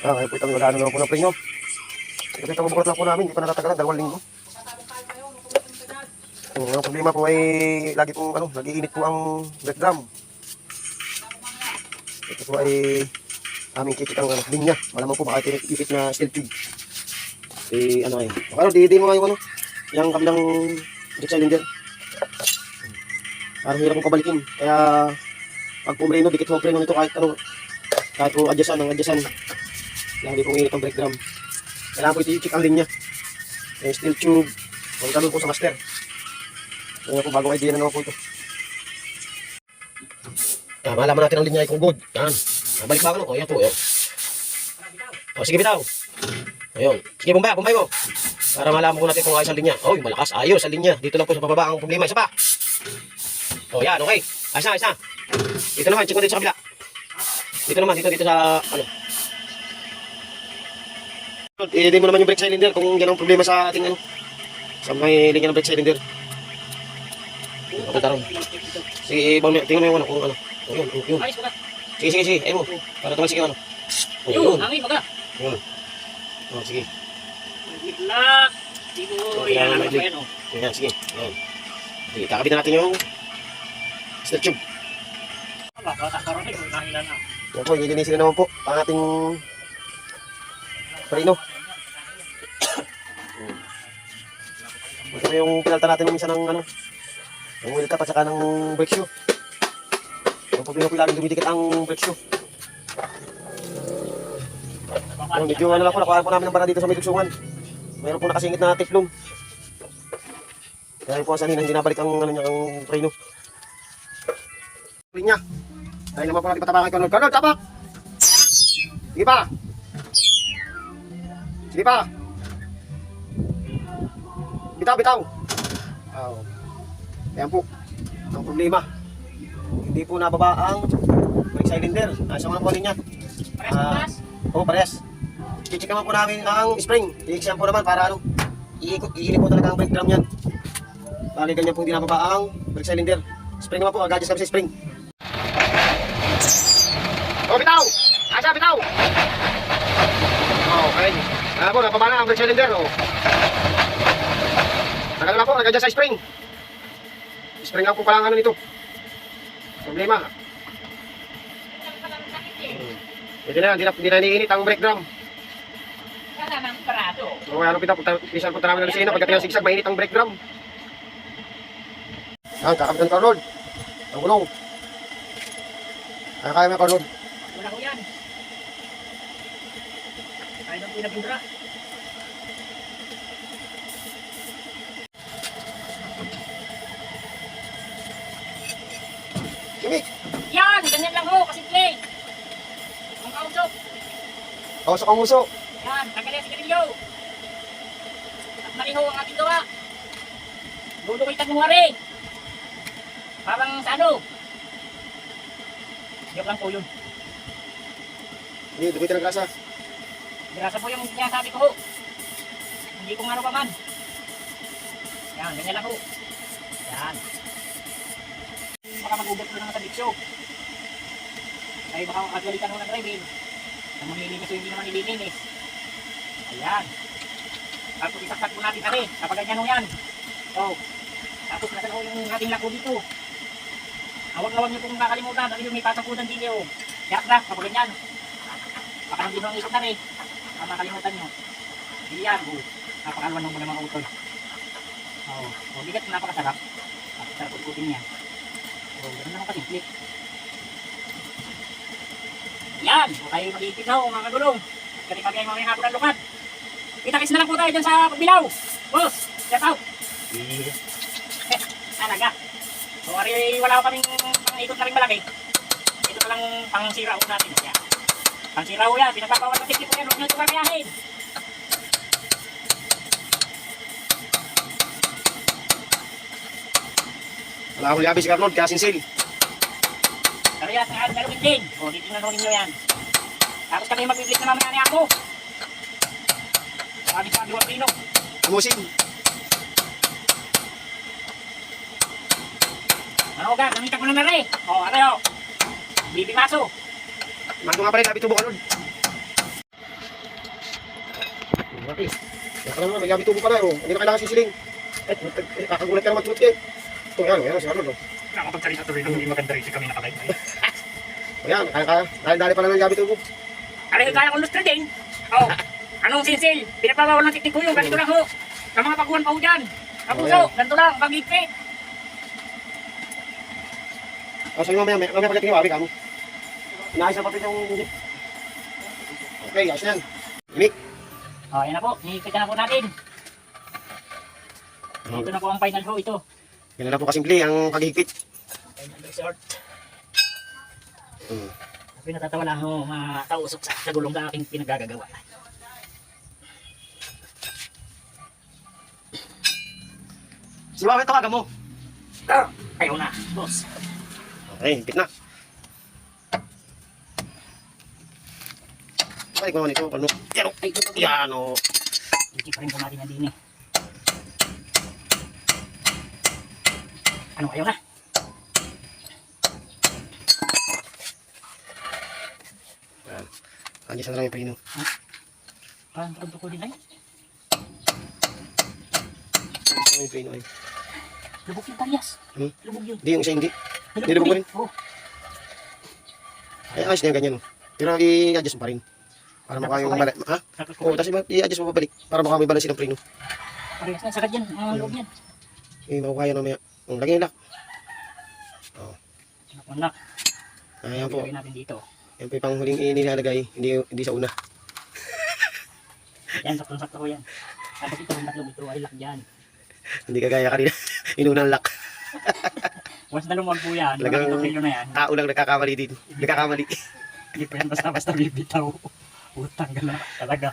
Ngayon po itong nagano naman po ng preno. Kasi itong bubukat lang po namin, hindi pa natatagalan, 2 linggo. Ang problema po ay lagi pong nag-iinit po ang brake drum. Ito po ay aming kikit ang linya. Malamang po baka kikit na steel tube. Di mo ngayon yung kabilang brake cylinder. Parang hirap kong pabalikin. Kaya pag pumreno, dikit mo preno nito kahit po adjustan ng adjustan. Lagi pong init ang brake drum. Kailangan po iti-check ang linya. Yung steel tube. Kung gano'n po sa master. Kaya po bagong idea na naman po ito. Malaman natin ang linya ay kung good. Yan. Balik ba ako? O yan po. Yan. O sige bitaw. Ayun. Sige bumbay mo. Para malaman ko natin kung ayos ang linya. O malakas. Ayos ang linya. Dito lang po sa pababa ang problema. Isa pa. O yan. Okay. Ayos na. Dito naman. Check mo dito sa kabila. Dito naman. Dito sa i-din mo naman yung brake cylinder kung yan ang problema sa ating sa may linya ng brake cylinder. Taron. Sige, tingnan mo yung kung Yun. Sige. Ayun mo. Para tumal sige Yun. Hangin baga. Yun. Sige. Itlak. Siguro yan. Yan, sige. Yan. Sige, kakabitan natin yung steel tube. Yan po, ilinisin na naman po ang ating preno. Ito na yung pinalta natin minsan ng ng wheel cap at saka ng brake shoe. Yung problema po laging dumidikit ang brake shoe. Medyo lang po, nakuhaan po namin ng bara dito sa may dugsungan. Mayroon po nakasingit na teflon. Dahil po sanina hindi nabalik ang ang preno. Linya. Dahil naman po natin patapakan kay Colonel. Tapak! Sige pa! Bitaw! Ayan po. Ang problema. Hindi po nababa ang brake cylinder. Nasa mga po linya. Parehas. I-check naman po namin ang spring. I-exam po naman para iinit po talaga ang brake drum yan. Bali ganyan po hindi nababa ang brake cylinder. Spring naman po.Ag-adjust kami sa spring. Bitaw! Bitaw! Okay. Po, nababa na ang brake cylinder. Tagal na po, nag-adjust sa spring. Spring lang po pala ang nito. Problema. Hindi na niinit ang brake drum. Kaya nang parado. O pisan punta namin ng Lucena. Pagdating ng sigsag, mainit ang brake drum. Yan, kakabitan ka, Lord. Ang gulong. Kaya mo ka, Lord. Wala ko yan. Kaya nang pinabindra. Yan, ganyan lang ho, kasimple. Ang kausok. Kausok ang uso. Yan, tanggalin si Garillo. At mali ho ang ating gawa. Lulukitan mo rin. Parang sa Joke lang po yun. Hindi, dumitin ang grasa. Grasa po yung sinasabi ko ho. Hindi ko nga pa man. Yan, ganyan lang ho. Yan. Baka mag-ugat ko naman sa diksyo. Ay baka agalitan ho ng driving. Ang manilinis o hindi naman nililinis. Ayan. Tapos isaksak po natin kami. Kapag ganyan ho yan. Tapos nasan ho yung ating lako dito. Awag-awag niyo kung kakalimutan. Dahil may patapunan din niyo. Yak na, kapag ganyan. Baka hindi nyo ang isip na rin. Baka makalimutan nyo. Hindi yan. Napakalwan mo naman utol. Bigat na napakasarap. Napakasarap ututin niya. Ganun naman kasimple. Yan! Huwag kayo mag-iipit na mga kagulong. Kasi kami ay mamaya hapon ang lukad. Kita-kis na lang po tayo dyan sa pagbilaw. Boss! Shout out! Talaga. Wala ko kaming pang-ikot na rin malaki. Ito na lang pang-sira ko natin. Yan. Pang-sira ko yan. Pinagpapawal na tip-tip ko yan. Huwag nyo ito kamayahin. Wala akong liabi si Carlod, kaya sinsil. Karayas na dalawin din. Dito na rin nyo yan. Tapos kami mag-ibig na mamaya ni ako. Sabi wang pino. Umusin. Ano ka? Namita ko na rin. Aray Bibi maso. Mando nga pa rin, labi tubo, Carlod. Mati. Yan ka naman, may gabi tubo pala. Oh. Hindi na kailangan sisiling. Kakagulat ka naman tulad eh. Ito, yan, si Arnold. Oh. Nakapagsalita tuloy nung hindi maganda rin kami nakalive. Ayan, dali pala ng gabi tubo. Aray, kaya kong lustre din. Oh, anong sinsil? Pinapabawal ng tiktik ko yung ganito lang ho. Ang mga paguhan pa ho dyan. Kapuso, ganito lang, pag-ipit. Sabi mamaya pagdating yung abi ka mo. Inaayos na papit yung... Okay, ayos na yan. Mick. Oh, yan na po, nihipit na po natin. Ito na po ang final ho, ito. Ganun na po kasimple ang paghigpit. Final resort. Sabi natatawa lang ho, matausok sa gulong na aking pinagagagawa. Si Wawe, tawagan mo. Ayaw na, boss. Okay, higpit na. Balik mo naman ito. Ano? Yan o. Yan o. Hindi pa rin po natin din eh. Ano, ayaw na? Yan. Andiyan na lang yung pino. Parang tukod din ay. Andiyan na yung pino ay. Lubog yung talyas. Hmm? Lubog yun. Hindi, yung isa hindi. Nilubog mo rin. Oo. Ay, ayos na yung ganyan. Pero i-adjust mo pa rin. Para mukha yung balik. Ha? Oo, tapos i-adjust mo pa balik. Para mukha may balansin ng preno. Parehas na, sagad yan. Ang loob yan. Eh, makuha yan mamaya. Lagyan yung lock. Anak, Ayan po. ilagay natin dito. Yan po yung panghuling inilalagay. Hindi sa una. Yan, saktong-sakto ko yan. Tapos ito, ito ay lock dyan. Hindi kagaya kanina. Inunang lock. Once na lumag po yan, Talagang itong kilo na yan. tao lang nagkakamali din. Nagkakamali. Hindi po yan basta-basta bibitaw. Utang gala talaga.